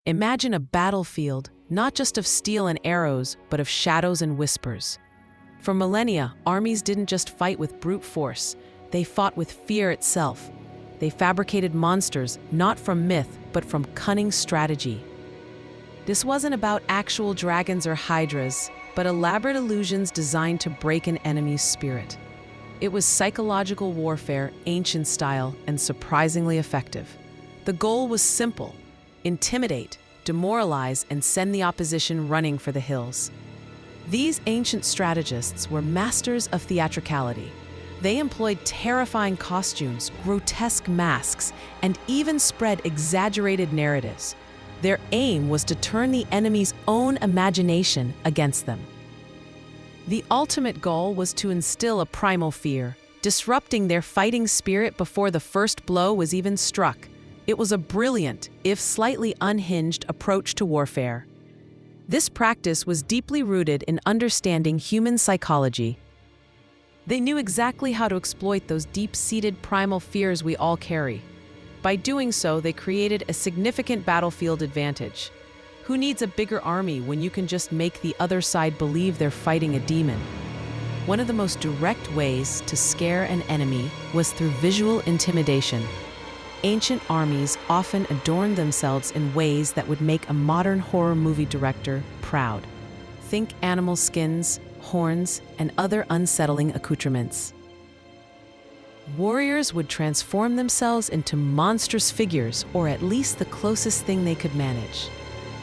Imagine a battlefield, not just of steel and arrows, but of shadows and whispers. For millennia, armies didn't just fight with brute force, they fought with fear itself. They fabricated monsters, not from myth, but from cunning strategy. This wasn't about actual dragons or hydras, but elaborate illusions designed to break an enemy's spirit. It was psychological warfare, ancient style, and surprisingly effective. The goal was simple: intimidate, demoralize, and send the opposition running for the hills. These ancient strategists were masters of theatricality. They employed terrifying costumes, grotesque masks, and even spread exaggerated narratives. Their aim was to turn the enemy's own imagination against them. The ultimate goal was to instill a primal fear, disrupting their fighting spirit before the first blow was even struck. It was a brilliant, if slightly unhinged, approach to warfare. This practice was deeply rooted in understanding human psychology. They knew exactly how to exploit those deep-seated primal fears we all carry. By doing so, they created a significant battlefield advantage. Who needs a bigger army when you can just make the other side believe they're fighting a demon? One of the most direct ways to scare an enemy was through visual intimidation. Ancient armies often adorned themselves in ways that would make a modern horror movie director proud. Think animal skins, horns, and other unsettling accoutrements. Warriors would transform themselves into monstrous figures, or at least the closest thing they could manage.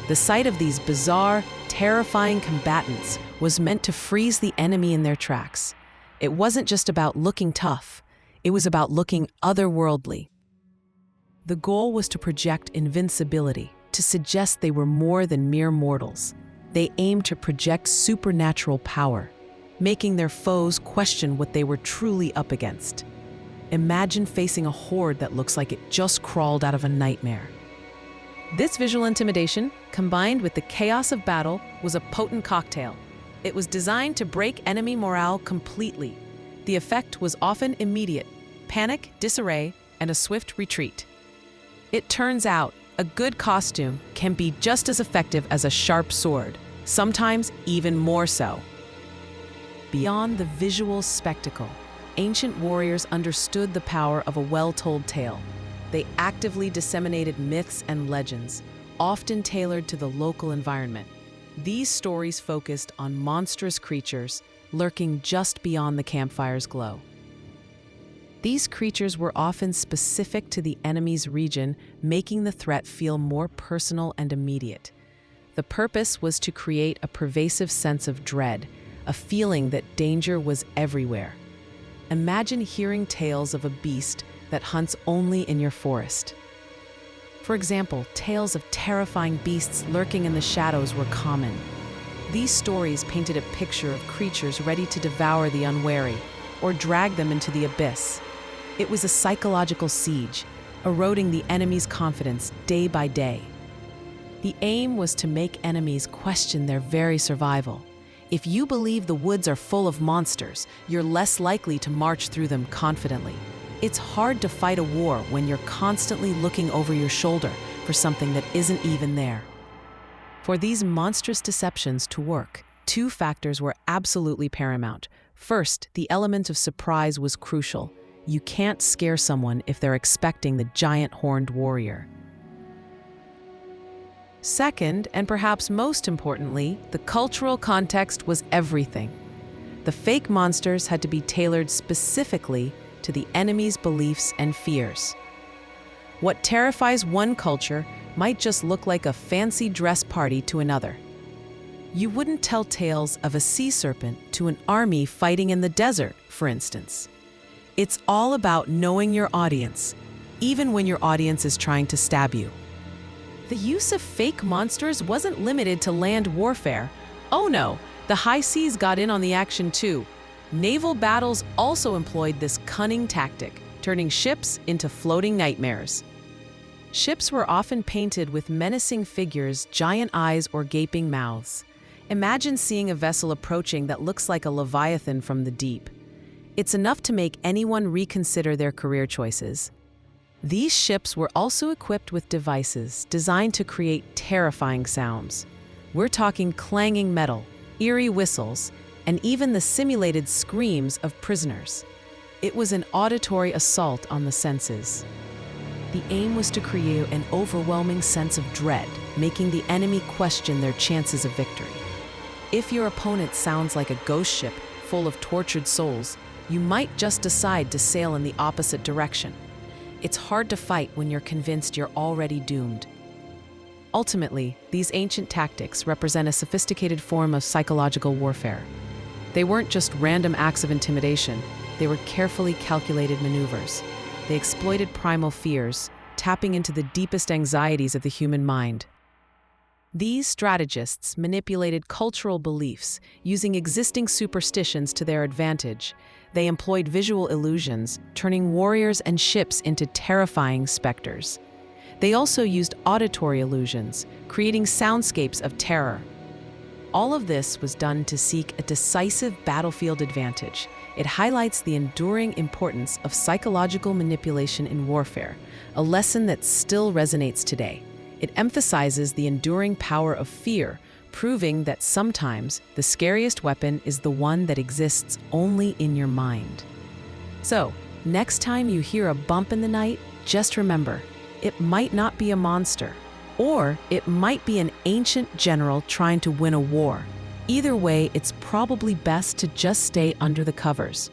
The sight of these bizarre, terrifying combatants was meant to freeze the enemy in their tracks. It wasn't just about looking tough, it was about looking otherworldly. The goal was to project invincibility, to suggest they were more than mere mortals. They aimed to project supernatural power, making their foes question what they were truly up against. Imagine facing a horde that looks like it just crawled out of a nightmare. This visual intimidation, combined with the chaos of battle, was a potent cocktail. It was designed to break enemy morale completely. The effect was often immediate: panic, disarray, and a swift retreat. It turns out, a good costume can be just as effective as a sharp sword, sometimes even more so. Beyond the visual spectacle, ancient warriors understood the power of a well-told tale. They actively disseminated myths and legends, often tailored to the local environment. These stories focused on monstrous creatures lurking just beyond the campfire's glow. These creatures were often specific to the enemy's region, making the threat feel more personal and immediate. The purpose was to create a pervasive sense of dread, a feeling that danger was everywhere. Imagine hearing tales of a beast that hunts only in your forest. For example, tales of terrifying beasts lurking in the shadows were common. These stories painted a picture of creatures ready to devour the unwary or drag them into the abyss. It was a psychological siege, eroding the enemy's confidence day by day. The aim was to make enemies question their very survival. If you believe the woods are full of monsters, you're less likely to march through them confidently. It's hard to fight a war when you're constantly looking over your shoulder for something that isn't even there. For these monstrous deceptions to work, two factors were absolutely paramount. First, the element of surprise was crucial. You can't scare someone if they're expecting the giant horned warrior. Second, and perhaps most importantly, the cultural context was everything. The fake monsters had to be tailored specifically to the enemy's beliefs and fears. What terrifies one culture might just look like a fancy dress party to another. You wouldn't tell tales of a sea serpent to an army fighting in the desert, for instance. It's all about knowing your audience, even when your audience is trying to stab you. The use of fake monsters wasn't limited to land warfare. Oh no, the high seas got in on the action too. Naval battles also employed this cunning tactic, turning ships into floating nightmares. Ships were often painted with menacing figures, giant eyes, or gaping mouths. Imagine seeing a vessel approaching that looks like a leviathan from the deep. It's enough to make anyone reconsider their career choices. These ships were also equipped with devices designed to create terrifying sounds. We're talking clanging metal, eerie whistles, and even the simulated screams of prisoners. It was an auditory assault on the senses. The aim was to create an overwhelming sense of dread, making the enemy question their chances of victory. If your opponent sounds like a ghost ship full of tortured souls, you might just decide to sail in the opposite direction. It's hard to fight when you're convinced you're already doomed. Ultimately, these ancient tactics represent a sophisticated form of psychological warfare. They weren't just random acts of intimidation, they were carefully calculated maneuvers. They exploited primal fears, tapping into the deepest anxieties of the human mind. These strategists manipulated cultural beliefs, using existing superstitions to their advantage. They employed visual illusions, turning warriors and ships into terrifying specters. They also used auditory illusions, creating soundscapes of terror. All of this was done to seek a decisive battlefield advantage. It highlights the enduring importance of psychological manipulation in warfare, a lesson that still resonates today. It emphasizes the enduring power of fear, proving that sometimes the scariest weapon is the one that exists only in your mind. So, next time you hear a bump in the night, just remember, it might not be a monster, or it might be an ancient general trying to win a war. Either way, it's probably best to just stay under the covers.